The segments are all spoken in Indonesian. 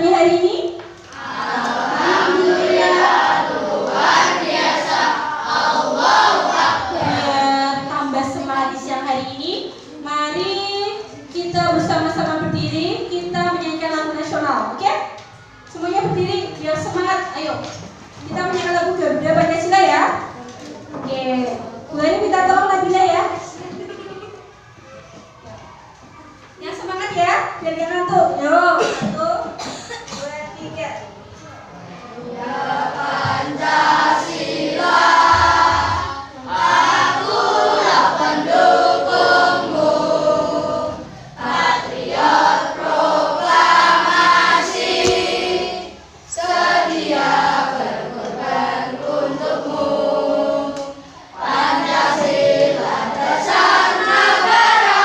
semuanya hari ini? Alhamdulillah, luar biasa. Allahu Akbar. Tambah semangat di siang hari ini. Mari kita bersama-sama berdiri, kita menyanyikan lagu nasional, oke? Semuanya berdiri, biar semangat. Ayo, kita menyanyikan lagu Garuda Pancasila ya. Oke, Bu Ani minta tolong Nabila ya. Yang semangat ya, biar gak ngantuk. Yo, 1, 2, 3. Pancasila, akulah pendukungmu, patriot proklamasi, sedia berkorban untukmu. Pancasila dasar negara,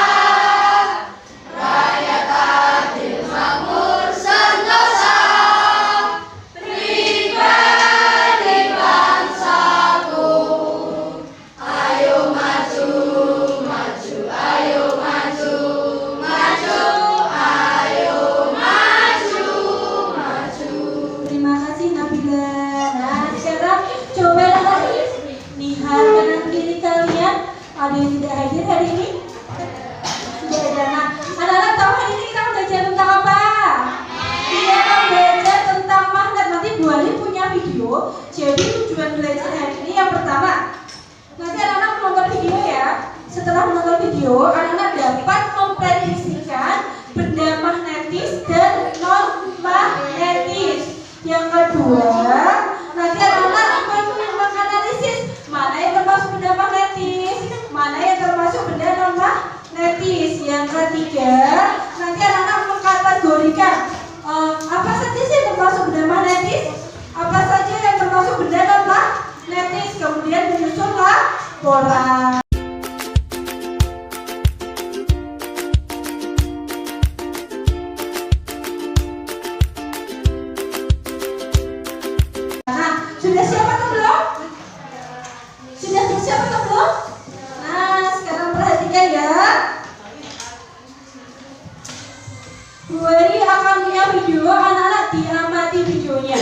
rakyat adil makmur sentosa, pribadi bangsaku. Ayo maju, maju, ayo maju, maju, ayo maju, maju. Terima kasih Nabila. Nah, sekarang coba lagi lihat kanan kiri kalian. Ada yang tidak hadir hari ini? Sudah ada. Nah, anak-anak tahu hari ini kita belajar tentang apa? Kita belajar tentang magnet. Nanti Bu Ali punya video. Jadi tujuan belajar hari ini yang pertama, nanti anak-anak menonton video ya. Setelah menonton video, anak-anak dapat memprediksikan benda magnetis dan non magnetis. Yang kedua, nanti anak-anak akan menganalisis mana yang termasuk benda magnetis, mana yang termasuk benda non magnetis. Yang ketiga, nanti anak-anak mengkategorikan apa saja sih yang termasuk benda magnetis, apa saja yang termasuk benda non magnetis, kemudian menyusun laporan. Sudah siap atau belum? Sudah siap atau belum? Nah, sekarang perhatikan ya. Bu Eri akan punya video, anak-anak diamati videonya.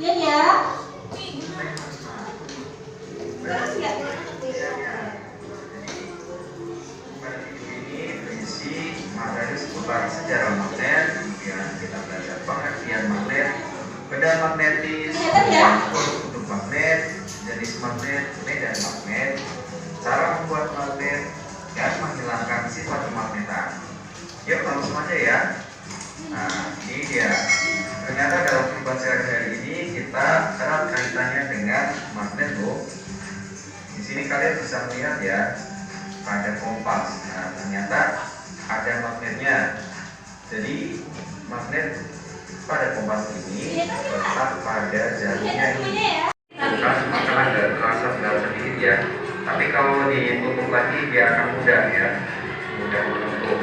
Lihat ya. Terus ya. Ini berisi materi seputar sejarah magnet, kemudian kita belajar pengertian magnet, benda magnetis, bentuk magnet, jenis magnet, medan magnet, cara membuat magnet, dan menghilangkan sifat kemagnetan. Yuk langsung aja ya. Nah, ini dia. Ternyata dalam kehidupan sehari-hari ini kita erat kaitannya dengan magnet loh. Di sini kalian bisa melihat ya, ada kompas. Nah, ternyata ada magnetnya. Jadi magnet pada kompas ini letak pada jarinya ini. Bukan makanan agak terasa segala sedikit ya. Tapi kalau ditutup lagi dia akan mudah ya, mudah menutup.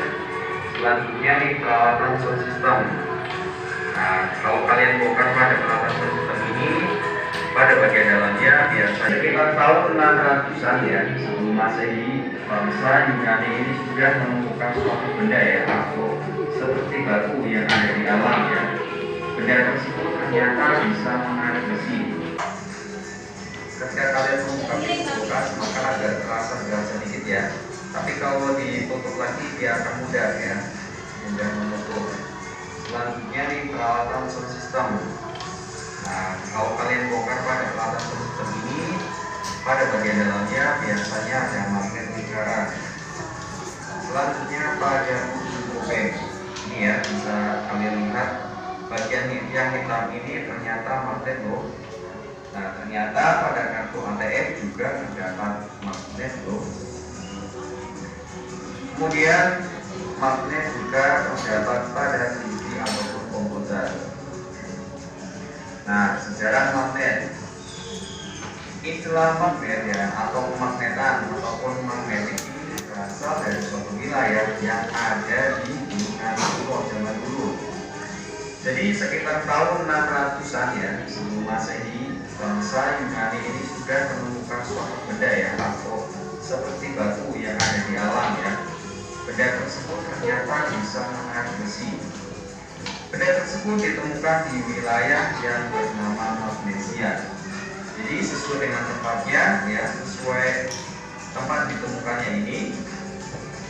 Selanjutnya nih peralatan sound system. Nah, kalau kalian bongkar pada peralatan sound system ini, pada bagian dalamnya biasanya sekitar tahun 600-an ya sebelum Masehi, bangsa Yunani ini sudah menemukan suatu benda ya, atau seperti batu yang ada di alam ya. Benda tersebut ternyata bisa menarik besi. Ketika kalian membuka kulkas, maka agak terasa segala sedikit ya. Tapi kalau ditutup lagi dia akan mudah ya, mudah menutup. Selanjutnya nih peralatan sound system. Nah, kalau kalian bongkar pada peralatan sound system ini, pada bagian dalamnya biasanya ada magnet lingkaran. Selanjutnya pada ujung kopeng. Ini ya, bisa kalian lihat bagian yang hitam ini ternyata magnet loh. Nah, ternyata pada kartu ATM juga terdapat magnet loh. Kemudian magnet juga terdapat pada TV ataupun komputer. Nah, sejarah magnet. Istilah magnet ya, atau kemagnetan ataupun magnetik ini berasal dari suatu wilayah yang ada di Yunani kuno zaman dulu. Jadi sekitar tahun 600-an ya sebelum Masehi, bangsa Yunani ini sudah menemukan suatu benda ya, atau seperti batu yang ada di alam ya. Benda tersebut ternyata bisa menarik besi. Benda tersebut ditemukan di wilayah yang bernama Magnesia. Jadi sesuai dengan tempatnya, ya, sesuai tempat ditemukannya ini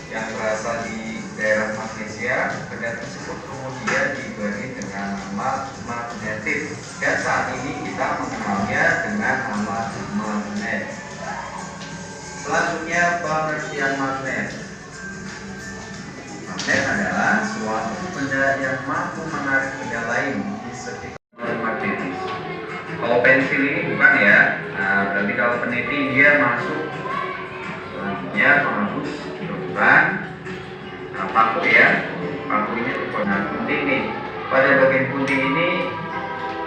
yang berasal di daerah Magnesia, benda tersebut kemudian diberi dengan nama magnetit, dan saat ini kita mengenalnya dengan nama magnet. Selanjutnya, pengertian magnet. Magnet adalah suatu benda yang mampu menarik benda lain di sekitar magnetis. Kalau pensil ini bukan ya, berarti kalau peniti dia masuk. Selanjutnya penghapus bukan, paku ya, paku ini nah, gunting nih. Pada bagian gunting ini,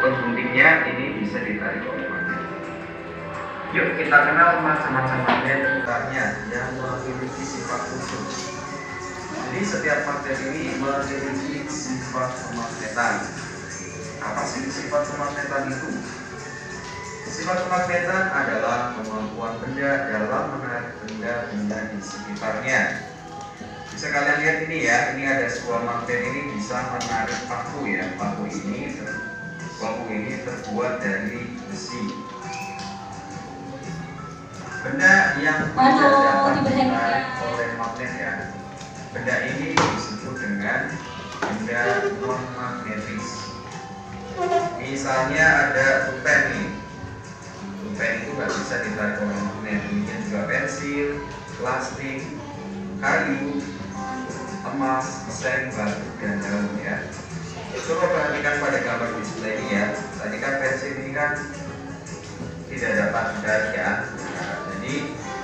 pengguntingnya ini bisa ditarik oleh magnet. Yuk kita kenal macam-macam magnet yang memiliki sifat khusus. Jadi setiap magnet ini memiliki sifat kemagnetan. Apa sih sifat kemagnetan itu? Sifat kemagnetan adalah kemampuan benda dalam menarik benda-benda di sekitarnya. Bisa kalian lihat ini ya, ini ada sebuah magnet ini bisa menarik paku ya. Paku ini terbuat dari besi. Benda yang tidak dapat ditarik oleh magnet ya, benda ini disebut dengan benda non magnetis. Misalnya ada pulpen nih, pulpen itu nggak bisa ditarik oleh magnet. Demikian juga pensil, plastik, kayu, emas, seng, batu, dan daun ya. Coba perhatikan pada gambar display ini ya. Tadi kan pensil ini kan tidak dapat ditarik ya. Nah, jadi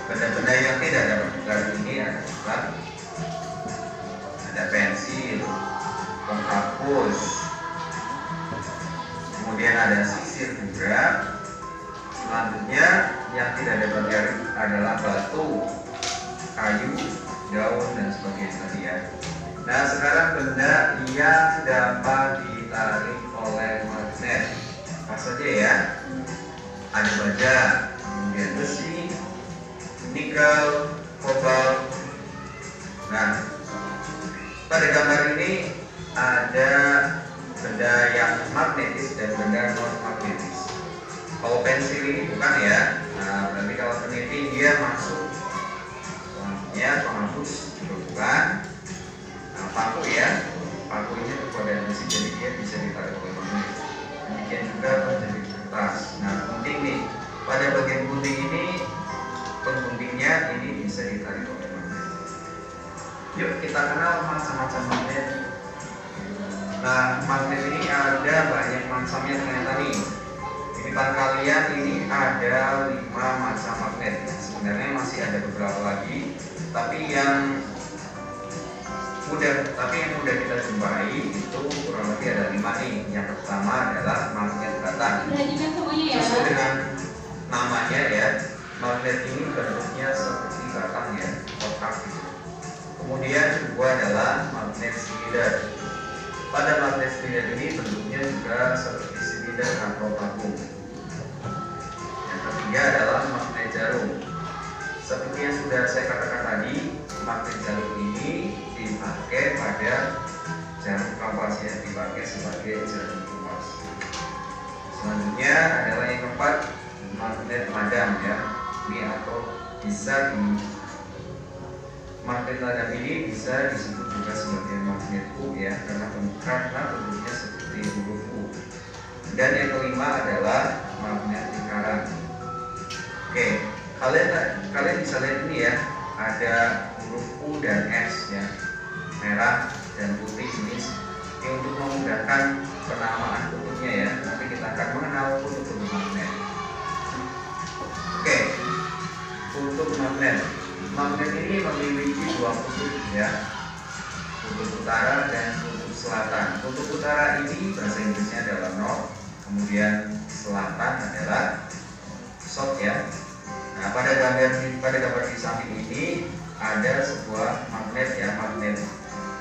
benda-benda yang tidak dapat ditarik ini adalah ada pensil, penghapus, kemudian ada sisir juga. Selanjutnya yang tidak dapat ditarik adalah batu, kayu, daun, dan sebagainya tadi ya. Nah sekarang benda yang dapat ditarik oleh magnet apa saja ya? Ada baja, kemudian besi, nikel, kobalt. Nah pada gambar ini ada benda yang magnetis dan benda non magnetis. Kalau pensil ini bukan ya, nah berarti kalau peniti dia masuk. Selanjutnya penghapus juga bukan. Nah, paku ya, paku ini terbuat dari besi jadi dia bisa ditarik oleh magnet. Demikian juga menjadi kertas. Nah gunting nih, pada bagian gunting ini pengguntingnya ini bisa ditarik oleh magnet. Yuk kita kenal macam-macam magnet. Nah magnet ini ada banyak macamnya ternyata nih. Di depan kalian ini ada 5 macam magnet. Sebenarnya masih ada beberapa lagi, tapi yang mudah kita jumpai itu kurang lebih ada 5 nih. Yang pertama adalah magnet batang. Sesuai dengan namanya ya, magnet ini bentuknya seperti batang ya, kotak gitu. Kemudian kedua adalah magnet silinder. Pada magnet silinder ini bentuknya juga seperti silinder atau paku. Yang ketiga adalah magnet jarum. Seperti yang sudah saya katakan tadi, magnet jarum ini dipakai pada jarum kompas ya, dipakai sebagai jarum kompas. Selanjutnya adalah yang keempat, magnet madam ya. Ini atau bisa magnet madam ini bisa disebut juga sebagai magnet U ya, karena bentuknya seperti huruf U. Dan yang kelima adalah magnet lingkaran. Oke, kalian bisa lihat ini ya, ada huruf U dan S ya, merah dan putih ini untuk memudahkan penamaan kutubnya ya. Nanti kita akan mengenal kutub magnet. Oke, kutub magnet. Magnet ini memiliki 2 kutub ya, kutub utara dan kutub selatan. Kutub utara ini bahasa Inggrisnya adalah north, kemudian selatan adalah south ya. Nah pada gambar di samping ini ada sebuah magnet ya, magnet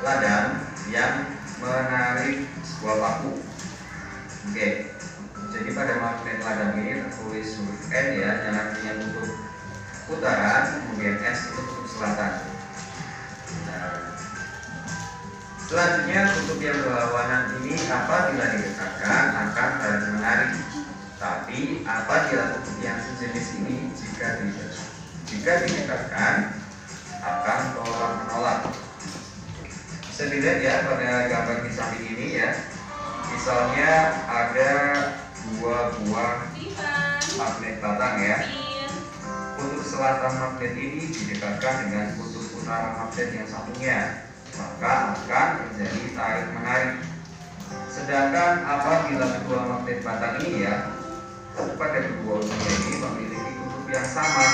ladang yang menarik sebuah paku. Oke, jadi pada magnet ladang ini tertulis huruf N ya, yang artinya kutub utara, kemudian S itu kutub selatan. Nah, selanjutnya kutub yang berlawanan ini apabila didekatkan akan tarik menarik. Tapi apabila kutub yang sejenis ini jika didekatkan akan tolak menolak. Bisa dilihat ya pada gambar di samping ini ya. Misalnya ada dua buah magnet batang ya. Kutub selatan magnet ini didekatkan dengan kutub utara magnet yang satunya, maka akan terjadi tarik menarik. Sedangkan apabila kedua magnet batang ini ya, pada kedua ujungnya ini memiliki kutub yang sama,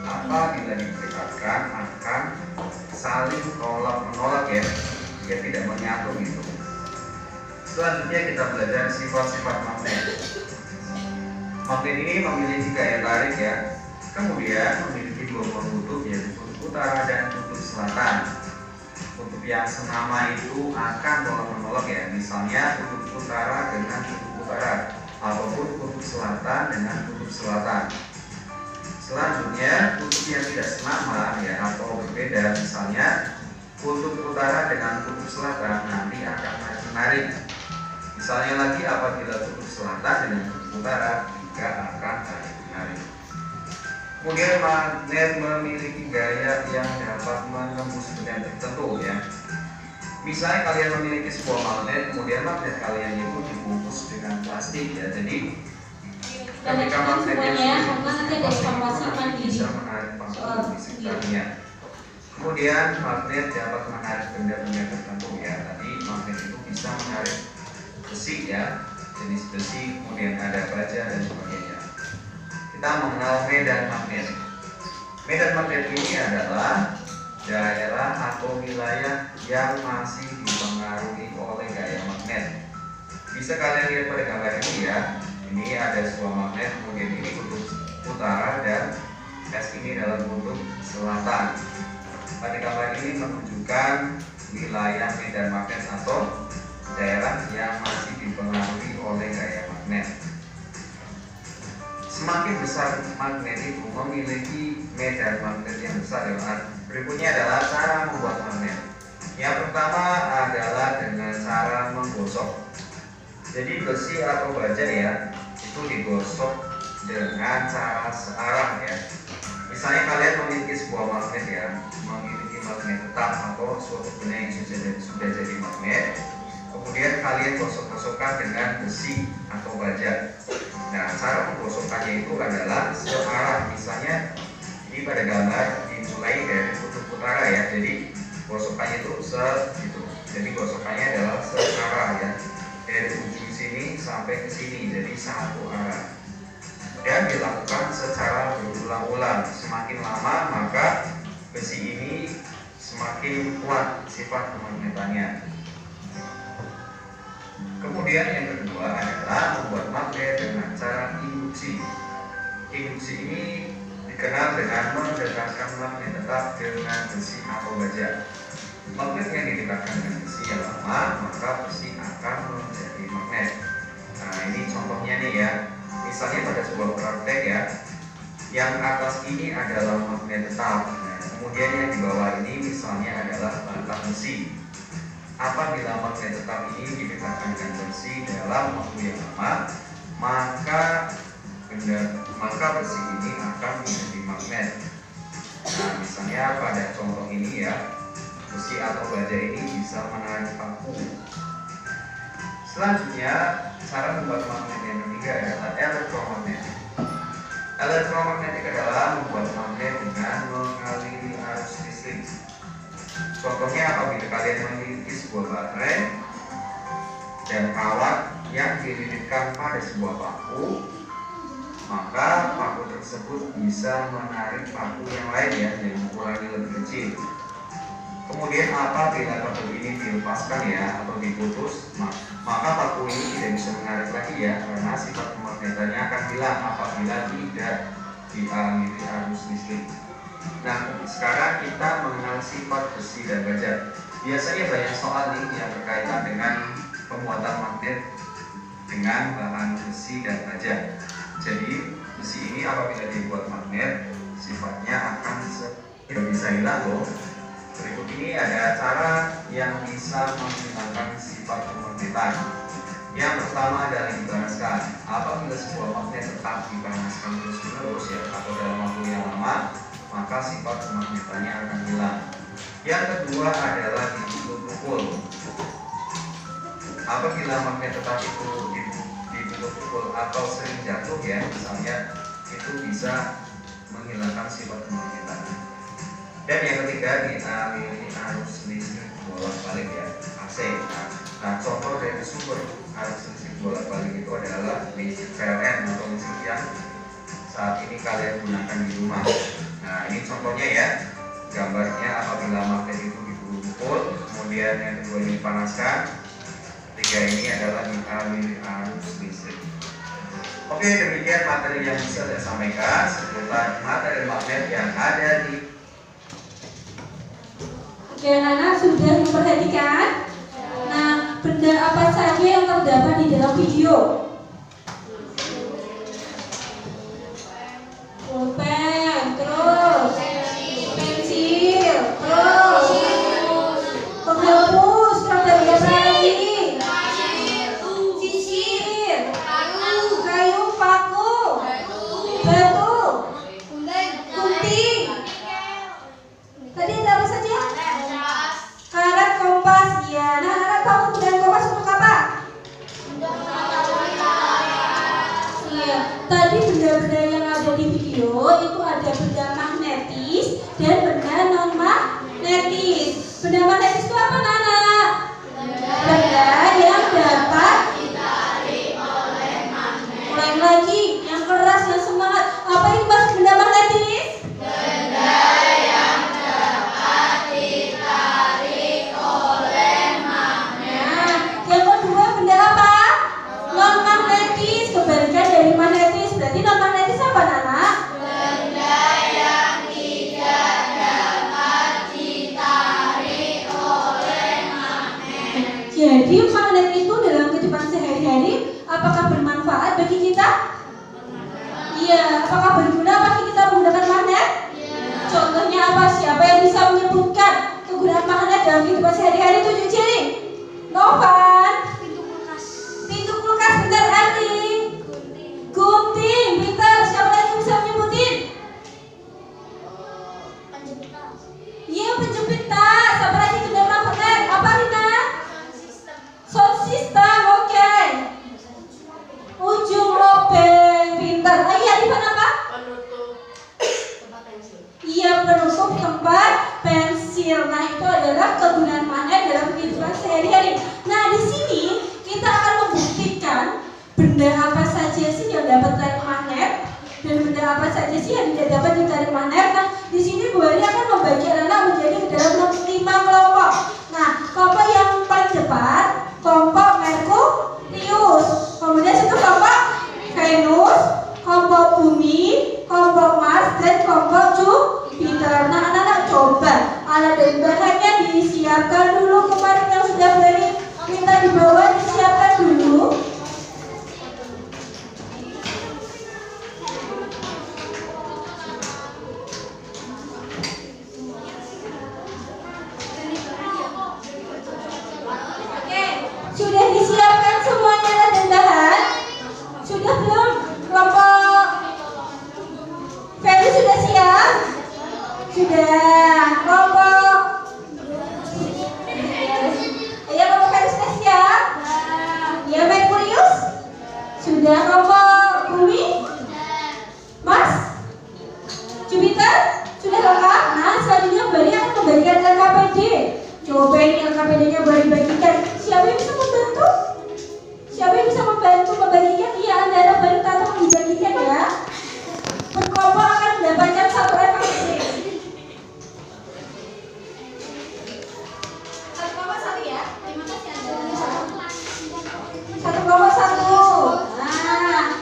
apabila didekatkan akan saling tolak menolak ya, dia tidak menyatu gitu. Selanjutnya kita belajar sifat-sifat magnet. Magnet ini memiliki gaya tarik ya, kemudian memiliki dua buah kutub yaitu kutub utara dan kutub selatan. Kutub yang senama itu akan tolak menolak ya, misalnya kutub utara dengan kutub utara ataupun kutub selatan dengan kutub selatan. Selanjutnya kutub yang tidak senama ya atau berbeda, misalnya kutub utara dengan kutub selatan nanti akan menarik. Misalnya lagi apabila kutub selatan dengan kutub utara juga akan tarik menarik. Kemudian magnet memiliki gaya yang dapat menembus benda tertentu ya. Misalnya kalian memiliki sebuah magnet, kemudian magnet kalian itu dibungkus dengan plastik ya. Jadi ketika magnetnya bisa menarik paku di sekitarnya. Kemudian magnet dapat menarik benda-benda tertentu ya. Tadi magnet itu bisa menarik besi ya, jenis besi, kemudian ada baja dan sebagainya. Kita mengenal medan magnet. Medan magnet ini adalah daerah atau wilayah yang masih dipengaruhi oleh gaya magnet. Bisa kalian lihat pada gambar ini ya. Ini ada sebuah magnet, kemudian ini kutub utara dan S ini dalam kutub selatan. Pada gambar ini menunjukkan wilayah medan magnet atau daerah yang masih dipengaruhi oleh gaya magnet. Semakin besar magnet itu memiliki medan magnet yang besar ya. Berikutnya adalah cara membuat magnet. Yang pertama adalah dengan cara menggosok. Jadi besi atau baja ya itu digosok dengan cara searah ya. Misalnya kalian memiliki sebuah magnet ya, memiliki magnet tetap atau suatu benda yang sudah jadi magnet, kemudian kalian gosok-gosokkan dengan besi atau baja. Nah, cara menggosokkannya itu adalah searah. Misalnya ini pada gambar dimulai dari kutub utara ya, jadi gosokannya itu gitu. Jadi gosokannya adalah searah ya, dari ujung sini sampai ke sini, jadi satu arah. Dan dilakukan secara berulang-ulang. Semakin lama maka besi ini semakin kuat sifat kemagnetannya. Kemudian yang kedua adalah membuat magnet dengan cara induksi. Induksi ini dikenal dengan mendekatkan magnet tetap dengan besi atau baja. Magnet yang didekatkan dengan besi yang lama, maka besi akan menjadi magnet. Nah, ini contohnya nih ya. Misalnya pada sebuah praktek ya, yang atas ini adalah magnet tetap. Nah, kemudian yang di bawah ini misalnya adalah batang besi. Apabila magnet tetap ini didekatkan dengan besi dalam waktu yang lama, maka besi ini akan menjadi magnet. Nah, misalnya pada contoh ini ya, besi atau baja ini bisa menarik paku. Selanjutnya, cara membuat magnet yang ketiga adalah elektromagnetik. Elektromagnetik adalah membuat magnet dengan mengaliri arus listrik. Contohnya apabila kalian memiliki sebuah baterai dan kawat yang dililitkan pada sebuah paku, maka paku tersebut bisa menarik paku yang lain ya, yang ukurannya lebih kecil. Kemudian apabila paku ini dilepaskan ya atau diputus, maka paku ini tidak bisa menarik lagi ya, karena sifat kemagnetannya akan hilang apabila tidak dialiri arus listrik. Nah, sekarang kita mengenal sifat besi dan baja. Biasanya banyak soal nih yang berkaitan dengan pembuatan magnet dengan bahan besi dan baja. Jadi besi ini apabila dibuat magnet, sifatnya akan tidak bisa hilang loh. Berikut ini ada cara yang bisa menghilangkan sifat sifat kemagnetan. Yang pertama adalah dipanaskan. Apabila sebuah magnet tetap dipanaskan terus-menerus ya atau dalam waktu yang lama, maka sifat kemagnetannya akan hilang. Yang kedua adalah dipukul-pukul. Apabila magnet tetap itu dipukul atau sering jatuh ya, misalnya, itu bisa menghilangkan sifat kemagnetan. Dan yang ketiga dialiri arus listrik bolak-balik ya, AC. Nah, contoh dari sumber arus listrik bolak-balik itu adalah listrik PLN atau listrik yang saat ini kalian gunakan di rumah. Nah, ini contohnya ya, gambarnya apabila magnet itu dipukul, kemudian yang kedua ini dipanaskan, tiga ini adalah dialiri arus listrik. Oke, demikian materi yang bisa saya sampaikan seputar materi magnet yang ada di. Oke, anak-anak sudah memperhatikan. Nah, benda apa saja yang terdapat di dalam video? Pulpen, terus pensil, terus penghapus, terus lagi, sisir, kayu, paku, batu, gunting. Tadi ada apa saja? Karet, kompas. Ya, nah, anak tahu penggunaan kompas untuk apa? Iya, tadi benda-benda yang ada di video itu ada benda magnetis dan benda non magnetis. Benda magnetis itu apa, Nana? Benda yang dapat ditarik oleh magnet. Ulang lagi, yang keras, yang semangat. Apa itu maksud benda magnetis? Benda yang dapat ditarik oleh magnet. Yang kedua benda apa? Non magnetis. Kebalikan dari magnetis. Berarti non magnetis apa, Nana? Benda yang tidak dapat ditarik oleh magnet. Jadi magnet itu dalam kehidupan sehari-hari apakah bermanfaat bagi kita? Iya. Apakah berguna bagi kita menggunakan magnet? Contohnya apa? Siapa yang bisa menyebutkan kegunaan magnet dalam kehidupan sehari-hari? 7 ciri. Novan. Pintu kulkas. Pintar, Arti. Gunting. Pintar. Siapa lagi yang bisa menyebutin? Iya, penjepit tas. Siapa lagi kegunaan magnet? Apa, Rina? Sound system. Oke. Ujung lobeng. Pintar. Iya, Rifan apa? Iya, penutup tempat pensil. Nah, itu adalah kegunaan magnet dalam kehidupan sehari-hari. Nah, di sini kita akan membuktikan benda apa saja sih yang dapat ditarik magnet dan benda apa saja sih yang tidak dapat ditarik magnet. Nah, di sini Bu Ari akan membagi anak menjadi dalam 5 kelompok. Nah, kelompok yang paling depan kelompok Merkurius. Kemudian satu kelompok Venus, kelompok Bumi, kelompok Mars, dan kelompok Jupiter. Nah, anak-anak coba alat dan bahannya disiapkan dulu. Kemarin yang sudah beri minta dibawa disiapkan dulu. Oke, sudah disiapkan semuanya alat dan bahan? Sudah belum? Kelompok Venus sudah siap? Sudah. Kelompok ya, kelompok Venus sudah siap? Ya, Merkurius? Sudah. Kelompok Bumi? Mars? Jupiter? Sudah lengkap? Nah, selanjutnya Bari akan membagikan LKPD. Coba ini LKPD-nya Bari bagikan. Siapa yang bisa membantu? Siapa yang bisa membantu membagikan? Iya, Anda Bari Tato membagikan ya. Berkelompok akan mendapatkan 1 LKPD. Satu kelompok 1 ya. Terima kasih Anda. Satu kelompok 1. Nah,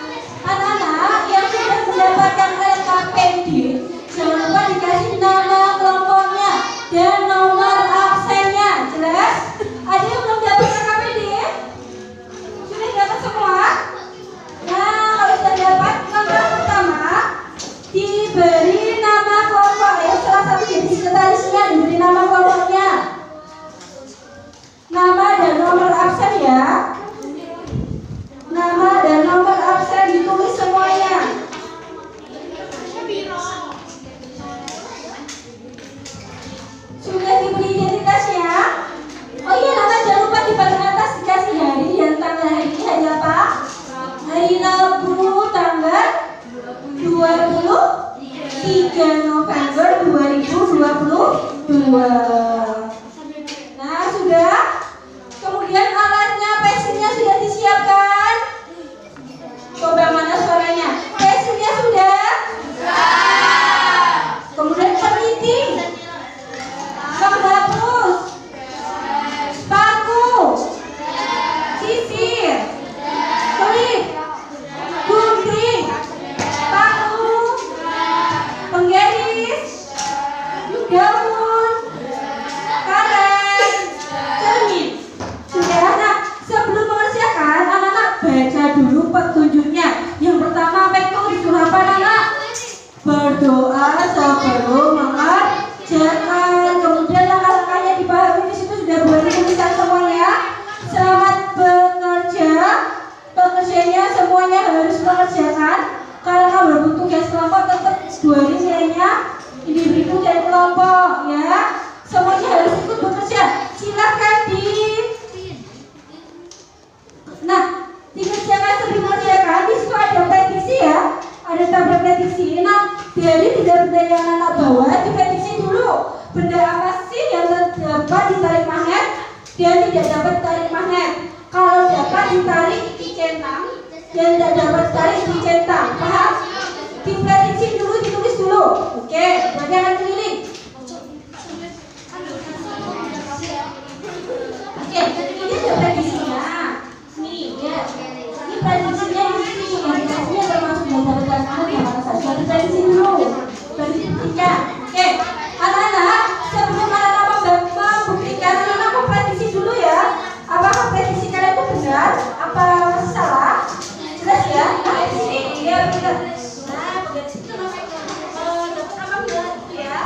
2. Nah, sudah. Kemudian alatnya, pensilnya sudah disiapkan. Coba mana suaranya? Pensilnya sudah? Kemudian peniti, penghapus, paku, sisir, klip, gunting, paku, penggaris, daun, karet, cermin. Sudah, nah, sebelum mengerjakan, anak-anak baca dulu petunjuknya. Yang pertama, itu disuruh apa, anak? Berdoa sebelum mengerjakan. Kemudian langkah-langkahnya dipahami. Di situ sudah boleh tulisan semuanya. Selamat bekerja. Pekerjanya semuanya harus mengerjakan. Kalau kamu berbentuk tugas kelompok, tetap 2 nilainya individu dan kelompok, ya. Semuanya harus ikut bekerja. Silakan Nah, dikerjakan sebelum mengerjakan. Di situ ada petisi, ya. Ada tabel petisi. Nah, dari benda-benda yang anak bawa dipetisi dulu. Benda apa sih yang dapat ditarik magnet dan tidak dapat ditarik magnet? Kalau dapat ditarik dicentang dan tidak dapat ditarik dicentang. Paham? Dipetisi dulu, ditulis dulu. Oke, berarti akan keliling. Oke, ini ada petisinya. Nih, ya. Ini petisinya ini. Petisinya termasuk benda-benda yang mana saja. Dipetisi dulu. Baru dibuktikan. Oke, anak-anak, sebelum anak-anak membuktikan, anak-anak petisi dulu ya. Apakah petisi kalian itu benar? Apa masih salah? Jelas ya? Nah, di sini ya benar. Nah, di situ dapat apa benar itu ya?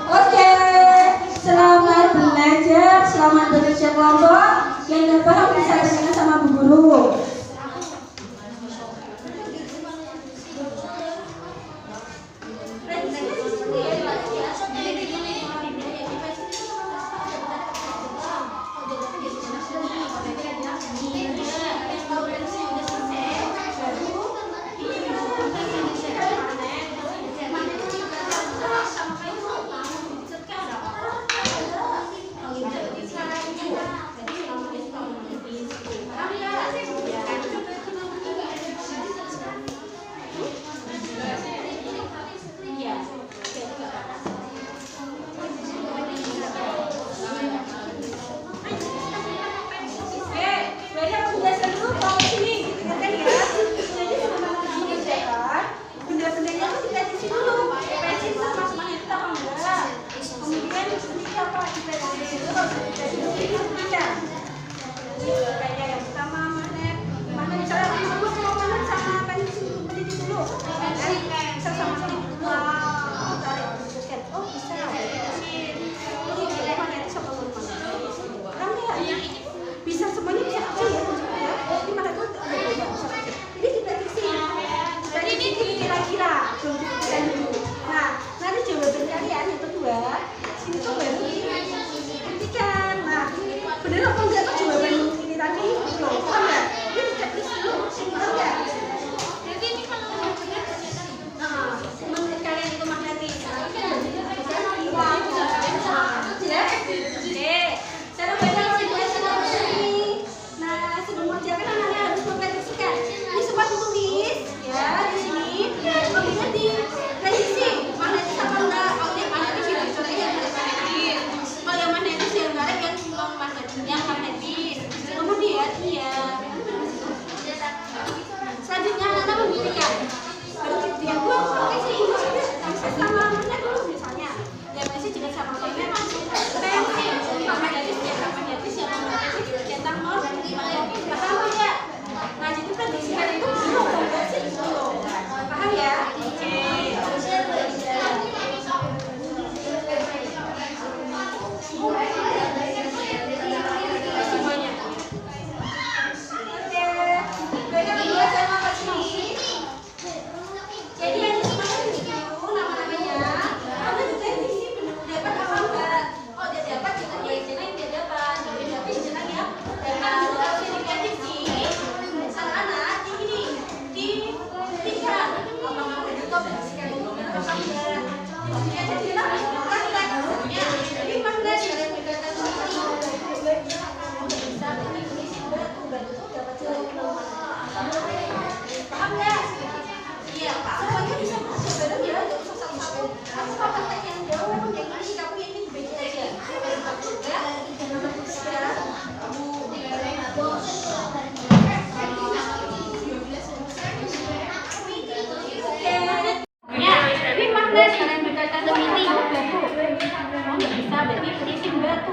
Oke, selamat belajar, selamat bekerja kelompok. Yang tidak paham bisa tanya sama Bu Guru.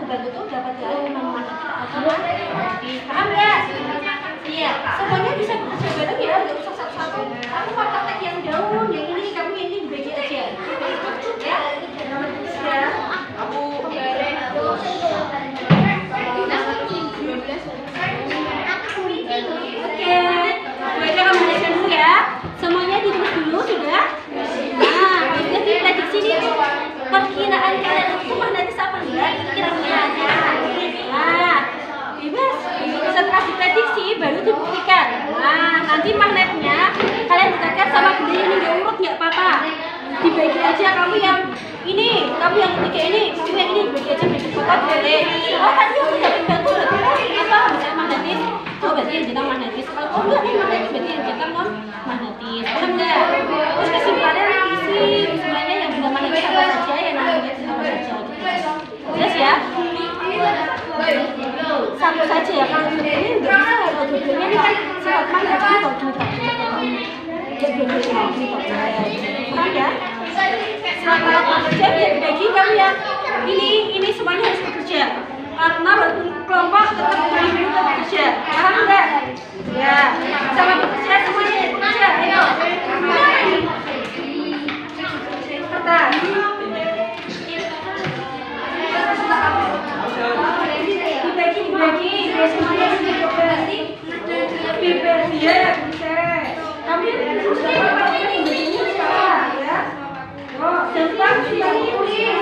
bantu tuh dapat dari teman-teman kita atau paham nggak? Iya, semuanya bisa bekerja bareng ya, nggak usah satu-satu. Aku mau praktek yang daun, yang ini kamu yang ini dibagi aja. Ya, ya. Aku Oke, baca rekomendasi dulu ya. Semuanya ditulis dulu sudah. Nah, kalau sudah diprediksi nih, perkiraan kalian itu magnetis apa enggak? Kira-kiranya. Nah, bebas. Setelah diprediksi baru dibuktikan. Nah, nanti magnetnya kalian dekatkan sama benda ini nggak urut nggak apa-apa. Dibagi aja kamu yang ini, kamu yang ketiga ini, kamu yang ini dibagi aja bagi foto boleh. Oh tadi aku dapat batu berarti apa? Misalnya magnetis. Oh berarti yang jenang magnetis. Kalau oh enggak ini magnetis berarti yang jenang non magnetis. Paham nggak? Terus kesimpulannya nanti isi kesimpulannya yang benda magnetis apa saja, yang non magnetis apa saja. Jelas ya? Satu saja ya, kalau ini nggak bisa kalau dua-duanya ini kan sifat magnetis kalau kita ya dua-duanya paham ya? Kalau bekerja bisa dibagi kamu ya ini semuanya harus bekerja karena walaupun kelompok tetap dulu bekerja, paham nggak? Ya, sama bekerja semuanya bekerja, ayo kertas dibagi semuanya dibagi ya bisa kami ya. Oh, tentang sini ya. Yuk, ya.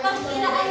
Perkiraan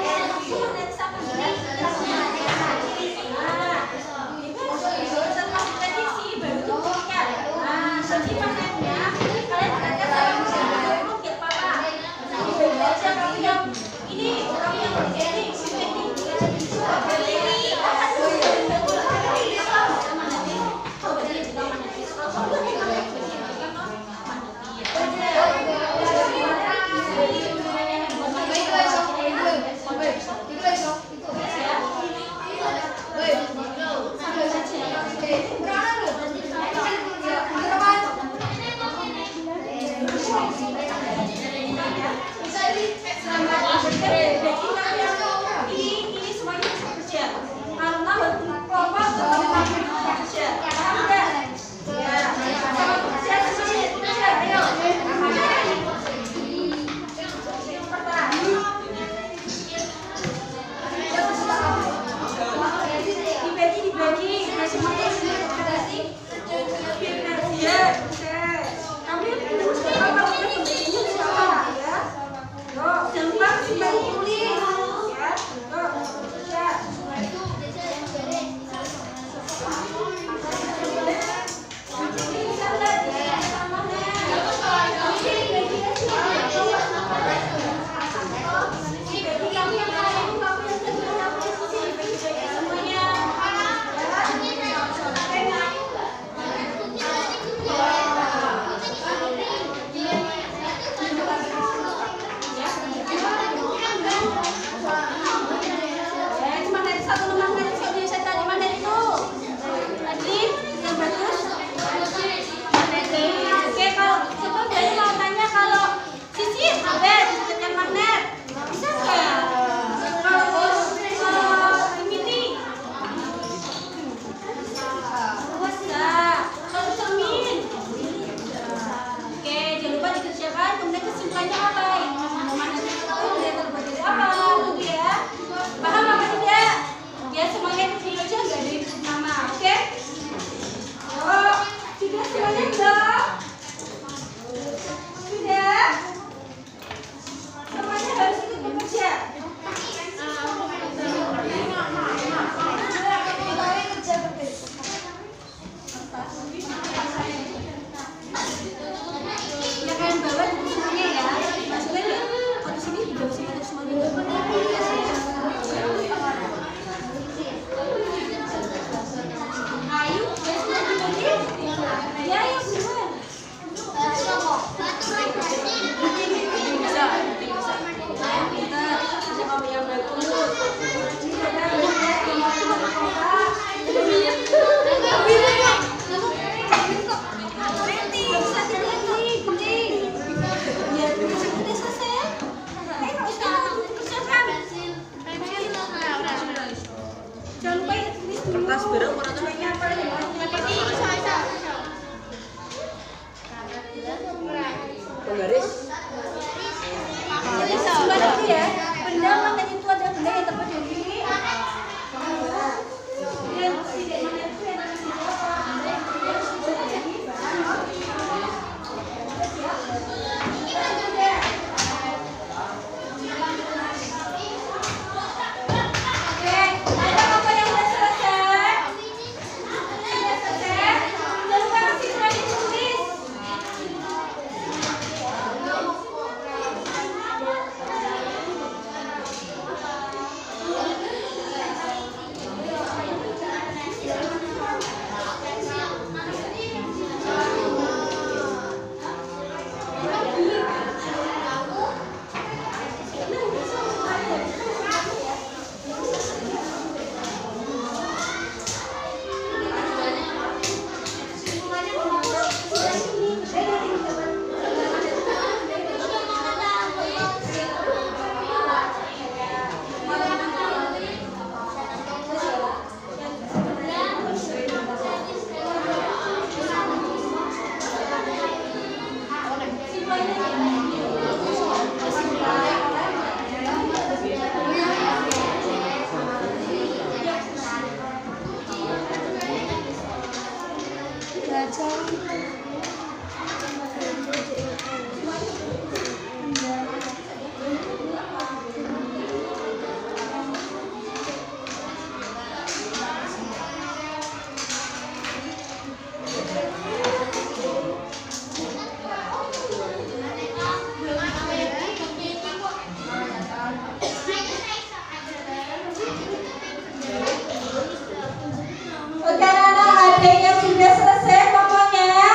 Kertas berang mana tuh kayaknya apa ya? Penggaris. Jadi sesuai itu ya. Benda magnet itu ada benda yang terbuat dari yang tidak magnet itu yang Oke, anak-anak, ada yang sudah selesai pokoknya.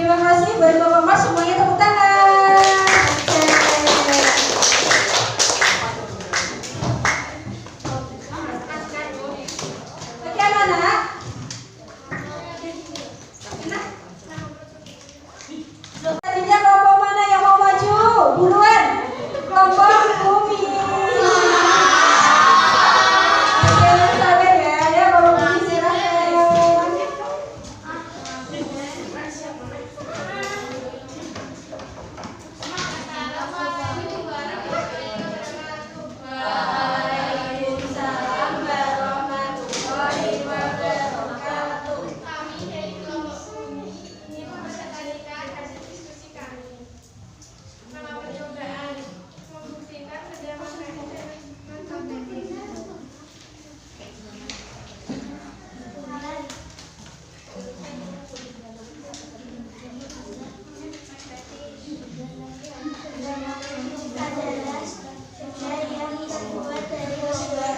Terima kasih buat Bapak Mas semuanya, tepuk tangan. Oke anak-anak. Tadinya kelompok mana yang mau maju? Buruan. Kelompok Bumi. Oke, sabar ya, Bapak Bumi silakan. Waalaikumsalam warahmatullahi wabarakatuh. Kami dari kelompok Bumi ingin mempresentasikan hasil diskusi kami. Nama percobaan membuktikan benda magnetis dan non-magnetis. Adalah benda yang terbuat dari logam.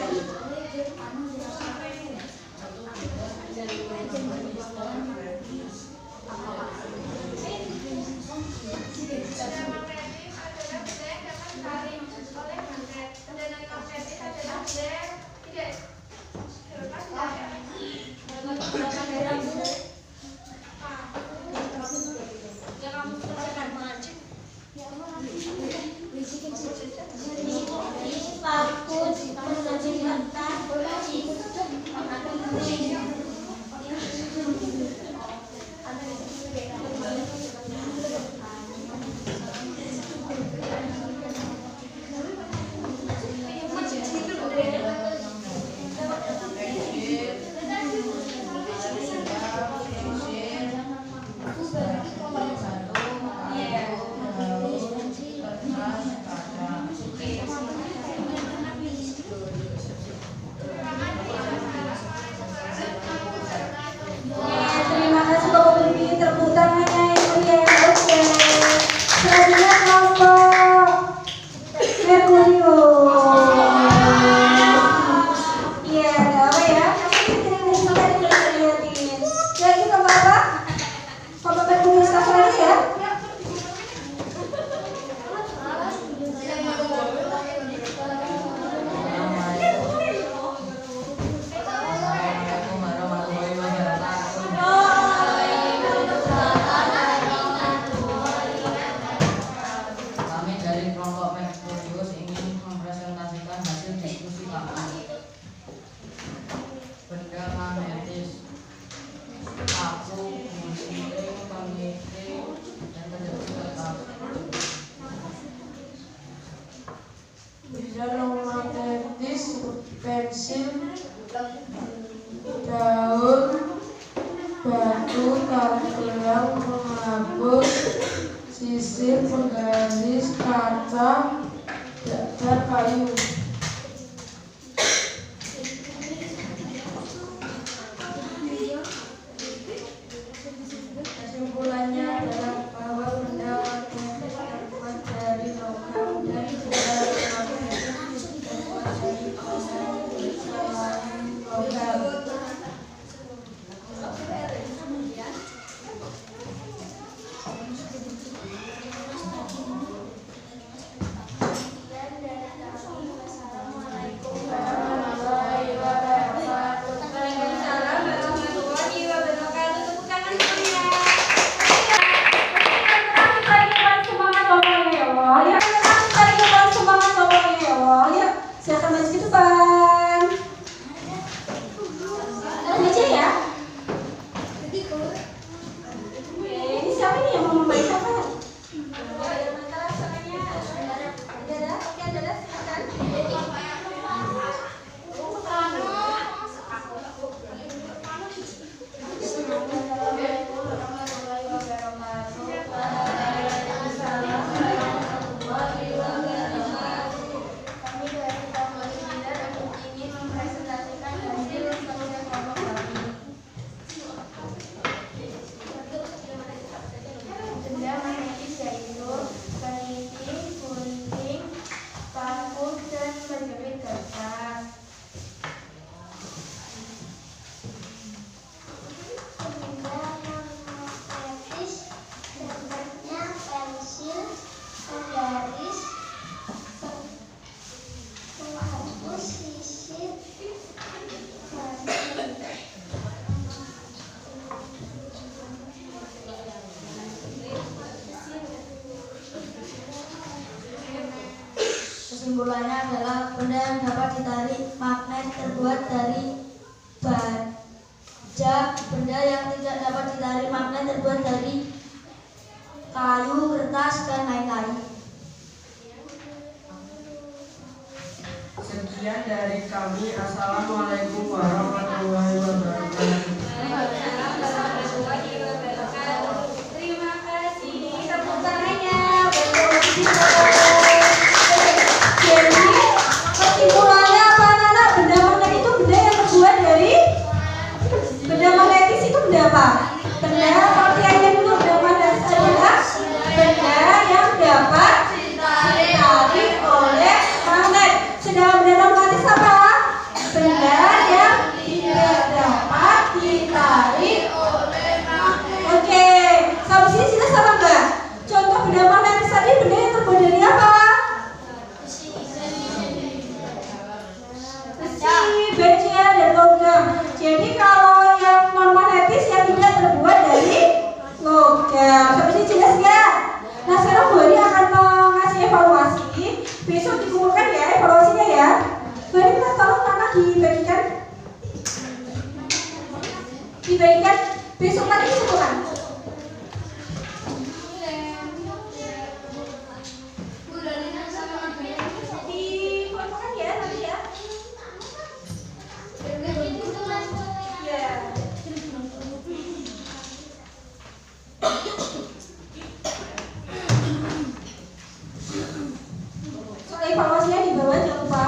Benda magnetis adalah benda yang dapat ditarik oleh magnet. Benda non-magnetis adalah benda yang tidak terlepas dari Terima kasih Bapak Bumi, tepuk tangannya yang meriah. Oke. Selanjutnya kelompok Merkurius. Iya, ada apa ya? Ini sampai dilihatin. Ya, ini kelompok apa? Kelompok Merkurius langsung aja ya. Kami dari kelompok Merkurius ingin mempresentasikan hasil diskusi kami. Benda magnetis, paku, gunting, pengiting, dan penjepit tetap. Benda non-magnetis, pensil, daun, batu, tarik gelang, penghapus, sisir, penggaris, kaca, dan kayu. Kesimpulannya adalah bahwa benda magnetis terbuat dari logam dan benda magnetis terbuat dari komponen selain logam. Dan dari kami Kesimpulannya adalah benda yang dapat ditarik magnet terbuat dari baja, benda yang tidak dapat ditarik magnet terbuat dari kayu, kertas, dan lain-lain. Sekian dari kami. Assalamualaikum warahmatullahi wabarakatuh. Terima kasih. Tepuk tangannya. Jadi kesimpulannya apa anak-anak? Benda magnet itu benda yang terbuat dari benda magnetis itu benda apa? Benda pengertiannya dulu, benda magnetis adalah benda yang dapat ditarik oleh magnet. Sedangkan benda magnetis apa? Benda yang tidak dapat ditarik oleh magnet. Oke, sampai sini jelas apa enggak? Contoh benda magnetis tadi benda yang terbuat dari apa? Besi, baja, dan logam. Jadi kalau yang non magnetis yang tidak terbuat dari logam. Sampai sini jelas nggak? Nah sekarang Bu Hari akan mengasih evaluasi. Besok dikumpulkan ya evaluasinya ya. Bu Hari minta tolong Nana dibagikan besok lagi dikumpulkan. Dikumpulkan ya nanti ya. Ya. Soal evaluasinya di bawah jangan lupa.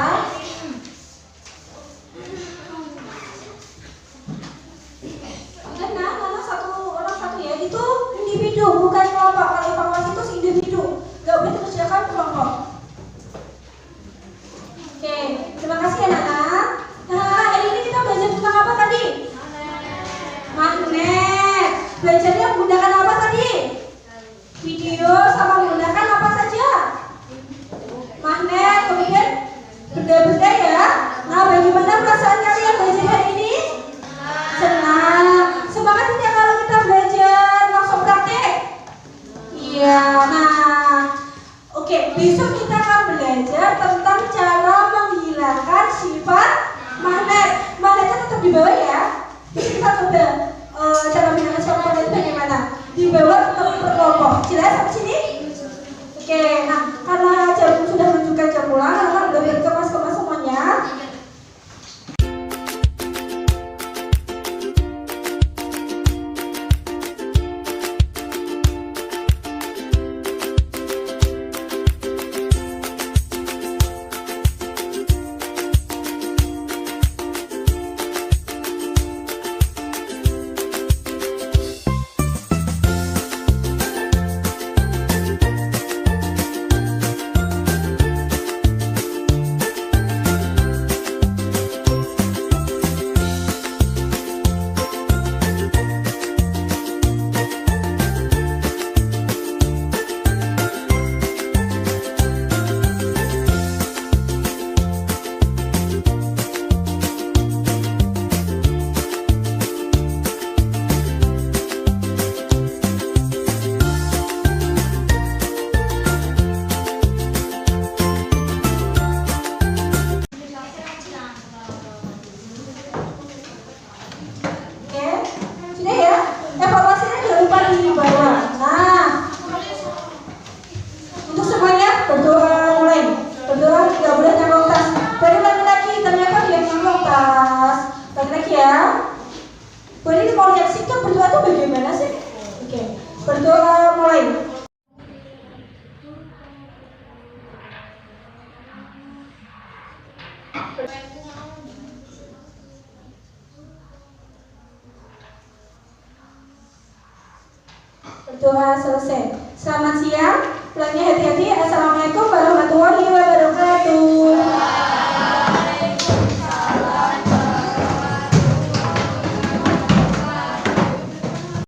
Udah Nana satu orang satu ya. Itu individu bukan kelompok. Kalau evaluasi itu individu. Gak boleh dikerjakan kelompok. Oke, terima kasih ya Nana. Nah, hari ini kita belajar tentang apa tadi? Magnet. Belajarnya menggunakan apa tadi? Video sama menggunakan apa saja? Magnet, kemudian benda-benda ya. Nah, bagaimana perasaan kalian belajar hari ini? Senang. Semangat tidak kalau kita belajar langsung praktek? Iya, nah. Oke, besok kita akan belajar tentang cara menghilangkan sifat magnet. Magnetnya tetap di bawah ya. Jadi kita coba cara menghilangkan sifat magnet bagaimana? Di bawah tetap berkelompok. Jelas sampai sini? Oke, nah karena jam sudah menunjukkan jam pulang, karena udah berkemas-kemas semuanya. Berdoa mulai. Berdoa selesai. Selamat siang. Pulangnya hati-hati. Assalamualaikum warahmatullahi wabarakatuh.